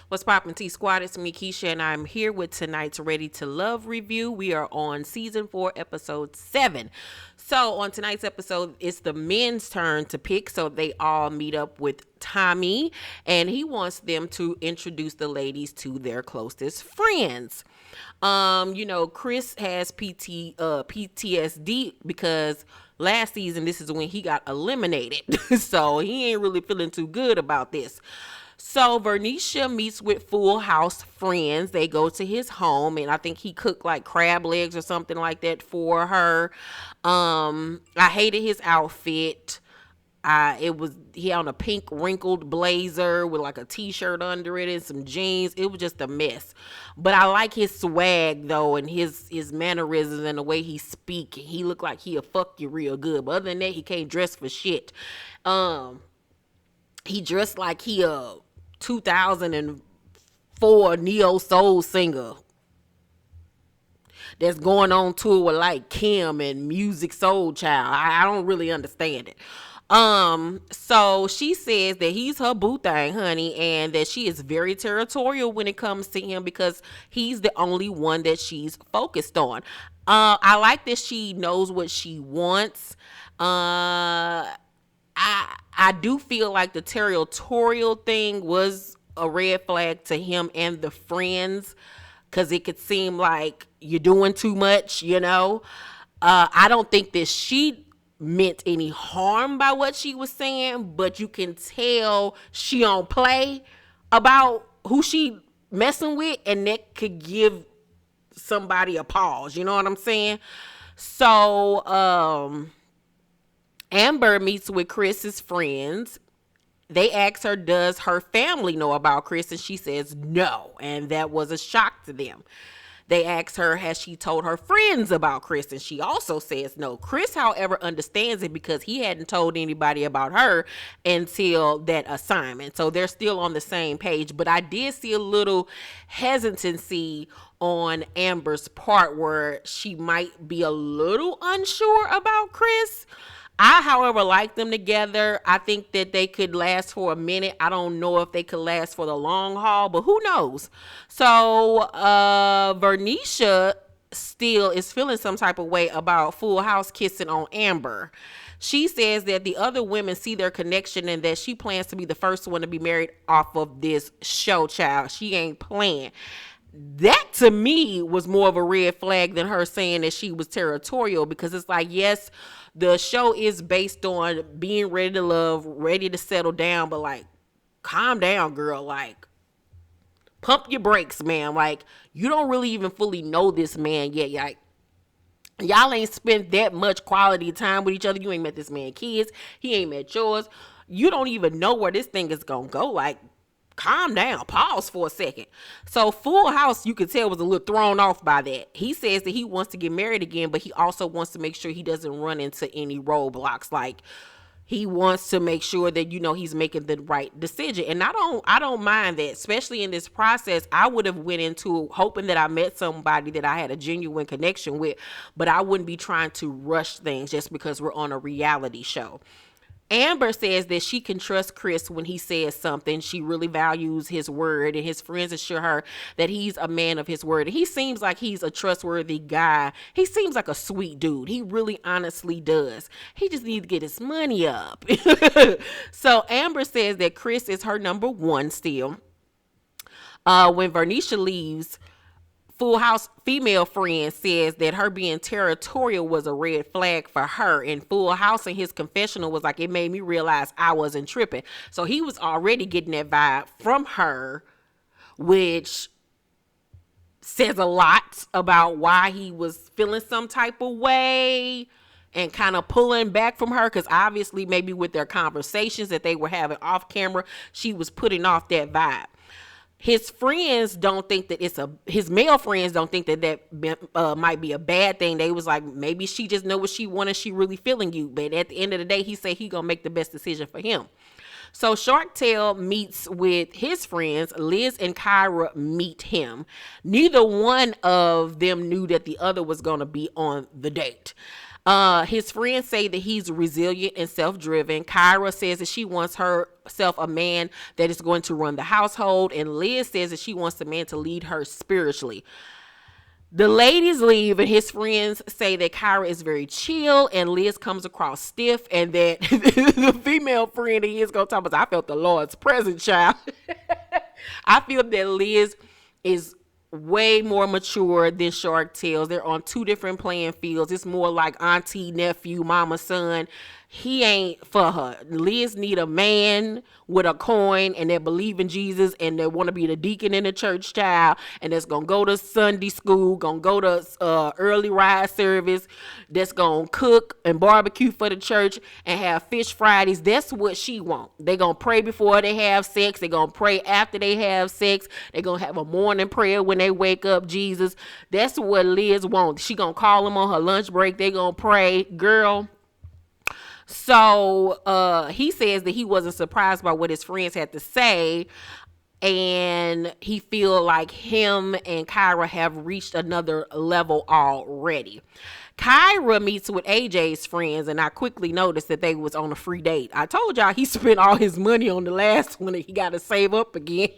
What's poppin' T Squad? It's me, Keisha, and I'm here with tonight's Ready to Love review. We are on season 4, episode 7. So, on tonight's episode, it's the men's turn to pick. So, they all meet up with Tommy, and he wants them to introduce the ladies to their closest friends. Chris has PTSD because last season, this is when he got eliminated. So, he ain't really feeling too good about this. So Vernisha meets with Full House friends. They go to his home, and I think he cooked like crab legs or something like that for her. I hated his outfit. He on a pink wrinkled blazer with like a t-shirt under it and some jeans. It was just a mess. But I like his swag though, and his mannerisms and the way he speak. He looked like he'll fuck you real good. But other than that, he can't dress for shit. He dressed like he a 2004 neo soul singer that's going on tour with like Kim and Music Soul Child. I don't really understand it. So she says that he's her boo thing, honey, and that she is very territorial when it comes to him because he's the only one that she's focused on. I like that she knows what she wants. I do feel like the territorial thing was a red flag to him and the friends because it could seem like you're doing too much, you know. I don't think that she meant any harm by what she was saying, but you can tell she don't play about who she messing with, and that could give somebody a pause, you know what I'm saying? So, Amber meets with Chris's friends. They ask her, does her family know about Chris? And she says no. And that was a shock to them. They asked her, has she told her friends about Chris? And she also says no. Chris, however, understands it because he hadn't told anybody about her until that assignment. So they're still on the same page. But I did see a little hesitancy on Amber's part where she might be a little unsure about Chris. I, however, like them together. I think that they could last for a minute. I don't know if they could last for the long haul, but who knows? So, Vernisha still is feeling some type of way about Full House kissing on Amber. She says that the other women see their connection and that she plans to be the first one to be married off of this show, child. She ain't playing. That to me was more of a red flag than her saying that she was territorial, because it's like, yes, the show is based on being ready to love, ready to settle down, but like, calm down, girl. Like, pump your brakes, man. Like, you don't really even fully know this man yet. Like, y'all ain't spent that much quality time with each other. You ain't met this man kids. He ain't met yours. You don't even know where this thing is gonna go. Like, calm down, pause for a second. So Full House, you could tell, was a little thrown off by that. He says that he wants to get married again, but he also wants to make sure he doesn't run into any roadblocks. Like, he wants to make sure that, you know, he's making the right decision. And I don't mind that, especially in this process. I would have went into hoping that I met somebody that I had a genuine connection with, but I wouldn't be trying to rush things just because we're on a reality show. Amber says that she can trust Chris when he says something. She really values his word, and his friends assure her that he's a man of his word. He seems like he's a trustworthy guy. He seems like a sweet dude. He really honestly does. He just needs to get his money up. So Amber says that Chris is her number one still. When Vernisha leaves, Full House female friend says that her being territorial was a red flag for her, and Full House in his confessional was like, it made me realize I wasn't tripping. So he was already getting that vibe from her, which says a lot about why he was feeling some type of way and kind of pulling back from her, because obviously maybe with their conversations that they were having off camera, she was putting off that vibe. His friends don't think that his male friends don't think that might be a bad thing. They was like, maybe she just know what she wanted. She really feeling you. But at the end of the day, he said he gonna make the best decision for him. So Shark Tale meets with his friends. Liz and Kyra meet him. Neither one of them knew that the other was gonna be on the date. His friends say that he's resilient and self-driven. Kyra says that she wants herself a man that is going to run the household, and Liz says that she wants a man to lead her spiritually. The ladies leave, and his friends say that Kyra is very chill, and Liz comes across stiff, and that the female friend he is going to talk about, I felt the Lord's presence, child. I feel that Liz is way more mature than Shark Tales. They're on two different playing fields. It's more like auntie, nephew, mama, son. He ain't for her. Liz need a man with a coin and that believe in Jesus and they want to be the deacon in the church, child, and that's gonna go to Sunday school, gonna go to early ride service, that's gonna cook and barbecue for the church and have fish Fridays. That's what she want. They gonna pray before they have sex. They gonna pray after they have sex. They gonna have a morning prayer when they wake up. Jesus, that's what Liz wants. She gonna call them on her lunch break. They gonna pray, girl. So he says that he wasn't surprised by what his friends had to say, and he feel like him and Kyra have reached another level already. Kyra meets with AJ's friends, and I quickly noticed that they was on a free date. I told y'all he spent all his money on the last one and he got to save up again.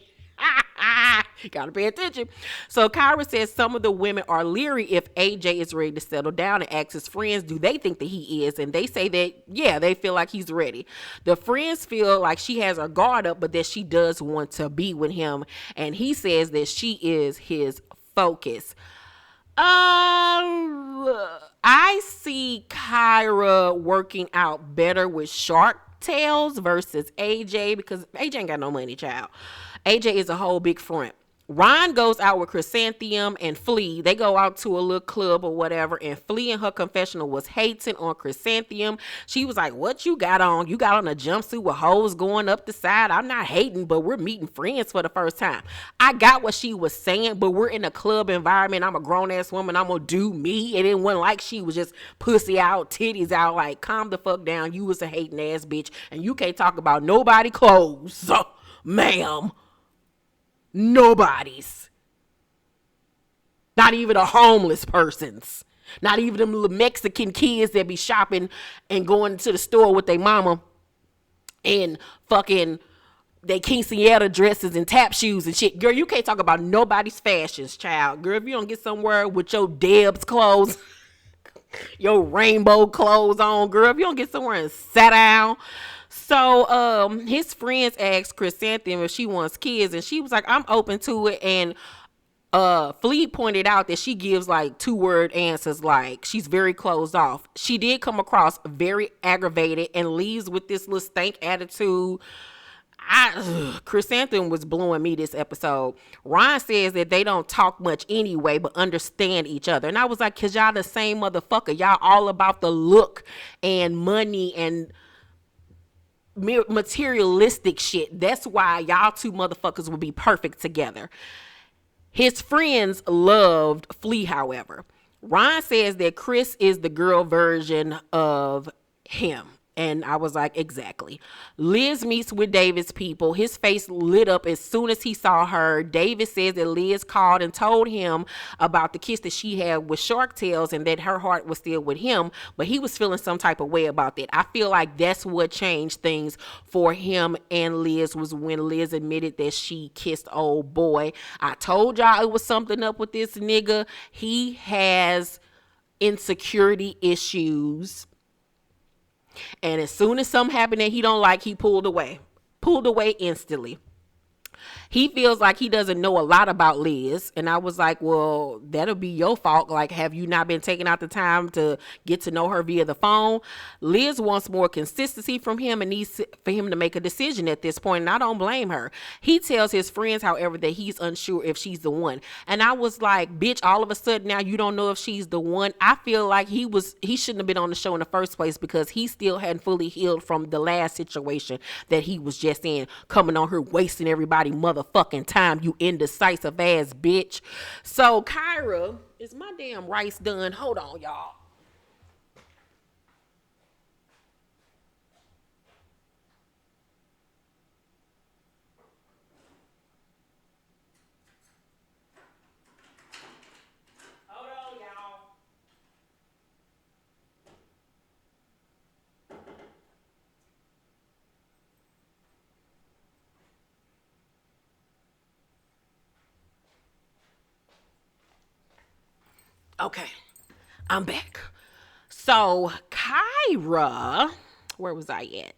Gotta pay attention. So Kyra says some of the women are leery if AJ is ready to settle down, and asks his friends, do they think that he is? And they say that, yeah, they feel like he's ready. The friends feel like she has her guard up, but that she does want to be with him. And he says that she is his focus. I see Kyra working out better with Shark Tales versus AJ, because AJ ain't got no money, child. AJ is a whole big front. Ron goes out with Chrysanthemum and Flea. They go out to a little club or whatever, and Flea in her confessional was hating on Chrysanthemum. She was like, what you got on? You got on a jumpsuit with holes going up the side. I'm not hating, but we're meeting friends for the first time. I got what she was saying, but we're in a club environment. I'm a grown-ass woman. I'm going to do me. And it wasn't like she was just pussy out, titties out. Like, calm the fuck down. You was a hating-ass bitch, and you can't talk about nobody clothes, ma'am. Nobody's. Not even a homeless person's. Not even them little Mexican kids that be shopping and going to the store with their mama and fucking they quinceañera dresses and tap shoes and shit. Girl, you can't talk about nobody's fashions, child. Girl, if you don't get somewhere with your Debs clothes, your rainbow clothes on, girl, if you don't get somewhere and sit down. So his friends asked Chrysanthemum if she wants kids, and she was like, I'm open to it. And Flea pointed out that she gives like 2-word answers, like she's very closed off. She did come across very aggravated and leaves with this little stank attitude. Chrysanthemum was blowing me this episode. Ron says that they don't talk much anyway, but understand each other. And I was like, cause y'all the same motherfucker. Y'all all about the look and money and materialistic shit. That's why y'all two motherfuckers will be perfect together. His friends loved Flea, however. Ron says that Chris is the girl version of him. And I was like, exactly. Liz meets with David's people. His face lit up as soon as he saw her. David says that Liz called and told him about the kiss that she had with Shark Tales and that her heart was still with him, but he was feeling some type of way about that. I feel like that's what changed things for him and Liz, was when Liz admitted that she kissed old boy. I told y'all it was something up with this nigga. He has insecurity issues. And as soon as something happened that he don't like, he pulled away instantly. He feels like he doesn't know a lot about Liz. And I was like, well, that'll be your fault. Like, have you not been taking out the time to get to know her via the phone? Liz wants more consistency from him and needs for him to make a decision at this point. And I don't blame her. He tells his friends, however, that he's unsure if she's the one. And I was like, bitch, all of a sudden now you don't know if she's the one. I feel like he shouldn't have been on the show in the first place, because he still hadn't fully healed from the last situation that he was just in, coming on her wasting everybody motherfucking time, you indecisive ass bitch. So Kyra, is my damn rice done? Hold on, y'all. Hold on, y'all. Okay, I'm back. So Kyra, where was I at?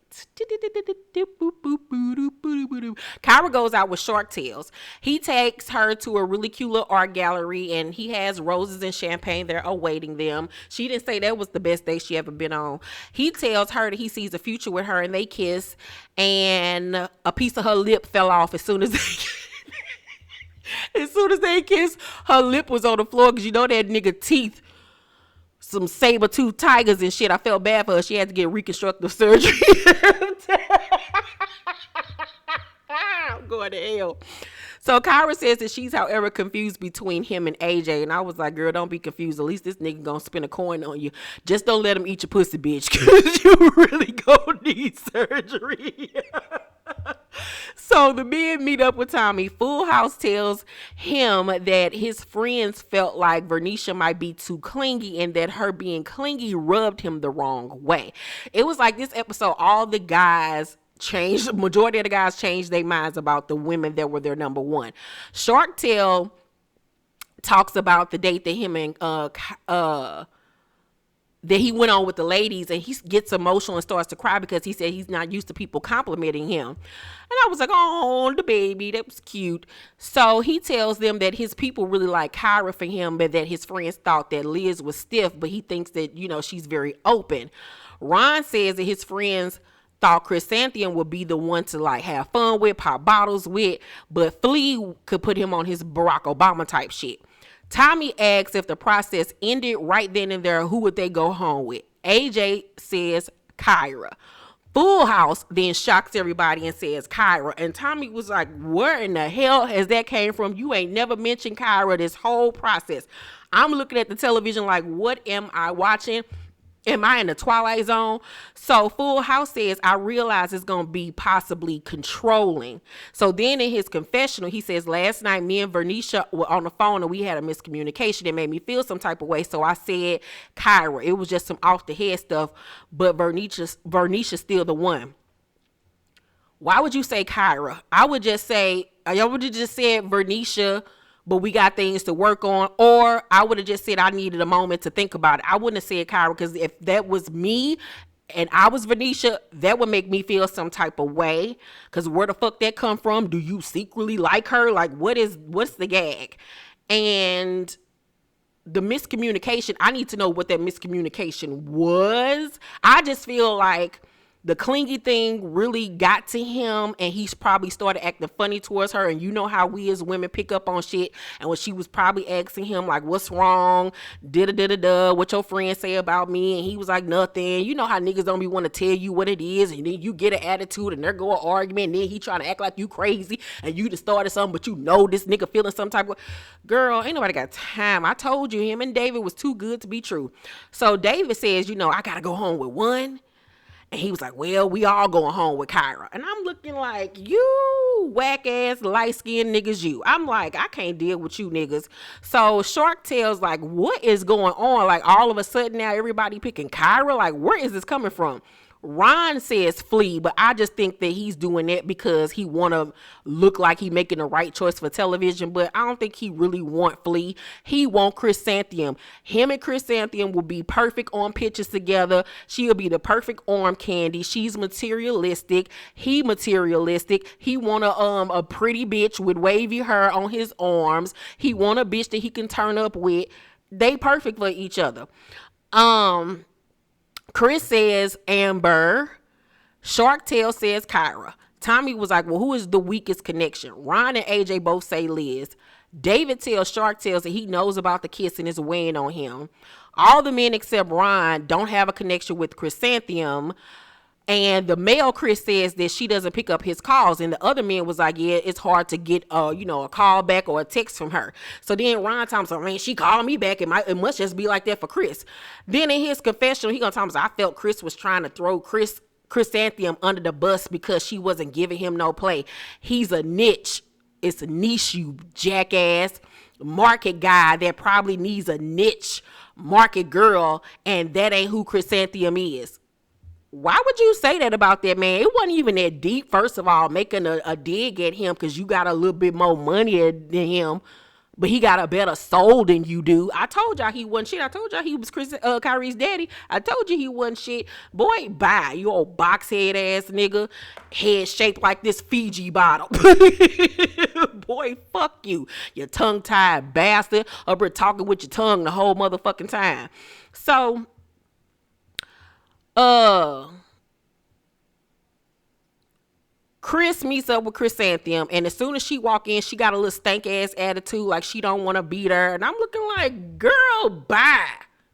Kyra goes out with Shark Tales. He takes her to a really cute little art gallery, and he has roses and champagne there awaiting them. She didn't say that was the best day she ever been on. He tells her that he sees a future with her, and they kiss, and a piece of her lip fell off as soon as they kissed. Her lip was on the floor because you know that nigga teeth some saber-tooth tigers and shit. I felt bad for her. She had to get reconstructive surgery. I'm going to hell. So Kyra says that she's, however, confused between him and AJ. And I was like, girl, don't be confused. At least this nigga gonna spin a coin on you. Just don't let him eat your pussy, bitch. Because you really gonna need surgery. So the men meet up with Tommy. Full House tells him that his friends felt like Vernisha might be too clingy and that her being clingy rubbed him the wrong way. It was like this episode, all the guys changed, majority of the guys changed their minds about the women that were their number one. Shark Tale talks about the date that him and that he went on with the ladies, and he gets emotional and starts to cry because he said he's not used to people complimenting him. And I was like, oh, the baby, that was cute. So he tells them that his people really like Kyra for him, but that his friends thought that Liz was stiff, but he thinks that, you know, she's very open. Ron says that his friends thought Chrysanthemum would be the one to like have fun with, pop bottles with, but Flea could put him on his Barack Obama type shit. Tommy asks if the process ended right then and there, who would they go home with? AJ says Kyra. Full House then shocks everybody and says Kyra. And Tommy was like, where in the hell has that came from? You ain't never mentioned Kyra this whole process. I'm looking at the television like, what am I watching? Am I in the Twilight Zone? So Full House says, I realize it's going to be possibly controlling. So then in his confessional, he says, last night me and Vernisha were on the phone and we had a miscommunication that made me feel some type of way. So I said, Kyra, it was just some off the head stuff, but Vernisha's still the one. Why would you say Kyra? I would just say, I would have just said Vernisha, but we got things to work on. Or I would have just said I needed a moment to think about it. I wouldn't have said Kyra, because if that was me and I was Venetia, that would make me feel some type of way. Because where the fuck that come from? Do you secretly like her? Like, what's the gag? And the miscommunication, I need to know what that miscommunication was. I just feel like the clingy thing really got to him, and he's probably started acting funny towards her. And you know how we as women pick up on shit. And when she was probably asking him like, what's wrong? What your friends say about me? And he was like, nothing. You know how niggas don't be want to tell you what it is, and then you get an attitude and there go an argument, and then he trying to act like you crazy and you just started something, but you know this nigga feeling some type of, girl, ain't nobody got time. I told you, him and David was too good to be true. So David says, you know, I gotta go home with one. And he was like, well, we all going home with Kyra. And I'm looking like, you whack ass light skinned niggas, you. I'm like, I can't deal with you niggas. So Shark Tale's like, what is going on? Like, all of a sudden now everybody picking Kyra? Like, where is this coming from? Ron says Flea, but I just think that he's doing that because he want to look like he making the right choice for television, but I don't think he really want Flea. He want Chrysanthemum. Him and Chrysanthemum will be perfect on pictures together. She'll be the perfect arm candy. She's materialistic. He materialistic. He want a pretty bitch with wavy hair on his arms. He want a bitch that he can turn up with. They perfect for each other. Chris says Amber. Shark Tale says Kyra. Tommy was like, well, who is the weakest connection? Ron and AJ both say Liz. David tells Shark Tales that he knows about the kiss and is weighing on him. All the men except Ron don't have a connection with Chrysanthemum. And the male Chris says that she doesn't pick up his calls. And the other man was like, yeah, it's hard to get, a call back or a text from her. So then Ron Thompson, man, she called me back. It must just be like that for Chris. Then in his confessional, he gonna tell me, I felt Chris was trying to throw Chrysanthemum under the bus because she wasn't giving him no play. He's a niche. It's a niche, you jackass. Market guy that probably needs a niche market girl. And that ain't who Chrysanthemum is. Why would you say that about that man? It wasn't even that deep, first of all, making a dig at him because you got a little bit more money than him. but he got a better soul than you do. I told y'all he wasn't shit. I told y'all he was Kyrie's daddy. I told you he wasn't shit. Boy, bye. You old box head ass nigga. Head shaped like this Fiji bottle. Boy, fuck you. You tongue tied bastard. Up here talking with your tongue the whole motherfucking time. So, Chris meets up with Chrysanthemum, and as soon as she walk in, she got a little stank ass attitude, like she don't want to beat her. And I'm looking like, girl, bye.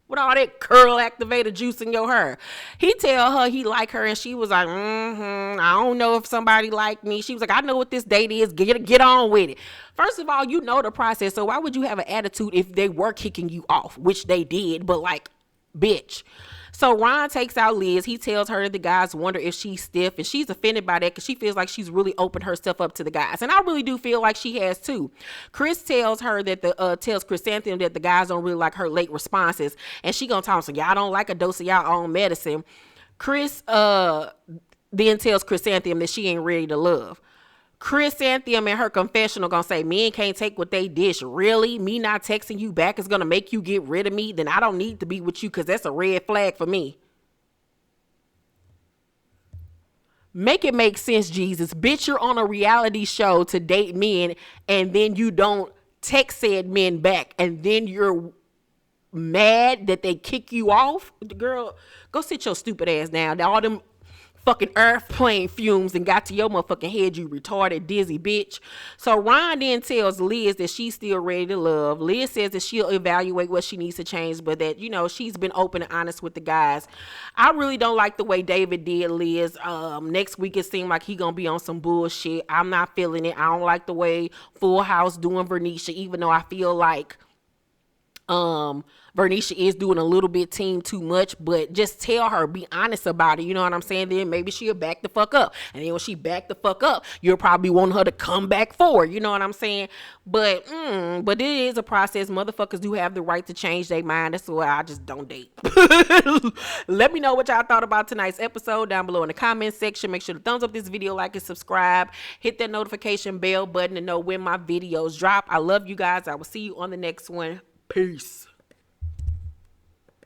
With all that curl activator juice in your hair. He tell her he like her, and she was like, I don't know if somebody like me. She was like, I know what this date is. Get on with it. First of all, you know the process, so why would you have an attitude if they were kicking you off, which they did, but like, bitch. So Ron takes out Liz. He tells her that the guys wonder if she's stiff, and she's offended by that because she feels like she's really opened herself up to the guys. And I really do feel like she has too. Chris tells her that tells Chrysanthemum that the guys don't really like her late responses, and she gonna tell him, so y'all don't like a dose of y'all own medicine. Chris then tells Chrysanthemum that she ain't ready to love. Chrysanthemum in her confessional gonna say, men can't take what they dish. Really? Me not texting you back is gonna make you get rid of me? Then I don't need to be with you, because that's a red flag for me. Make it make sense, Jesus. Bitch, you're on a reality show to date men, and then you don't text said men back, and then you're mad that they kick you off. Girl, go sit your stupid ass down. All them fucking airplane fumes and got to your motherfucking head, you retarded, dizzy bitch. So Ron then tells Liz that she's still ready to love. Liz says that she'll evaluate what she needs to change, but that, you know, she's been open and honest with the guys. I really don't like the way David did Liz. Next week it seemed like he gonna be on some bullshit. I'm not feeling it. I don't like the way Full House doing Vernisha, even though I feel like Vernisha is doing a little bit team too much, but just tell her, be honest about it, you know what I'm saying? Then maybe she'll back the fuck up, and then when she back the fuck up, you'll probably want her to come back forward, you know what I'm saying? But it is a process. Motherfuckers do have the right to change their mind. That's why I just don't date. Let me know what y'all thought about tonight's episode down below in the comment section. Make sure to thumbs up this video, like and subscribe, hit that notification bell button to know when my videos drop. I love you guys. I will see you on the next one. Peace.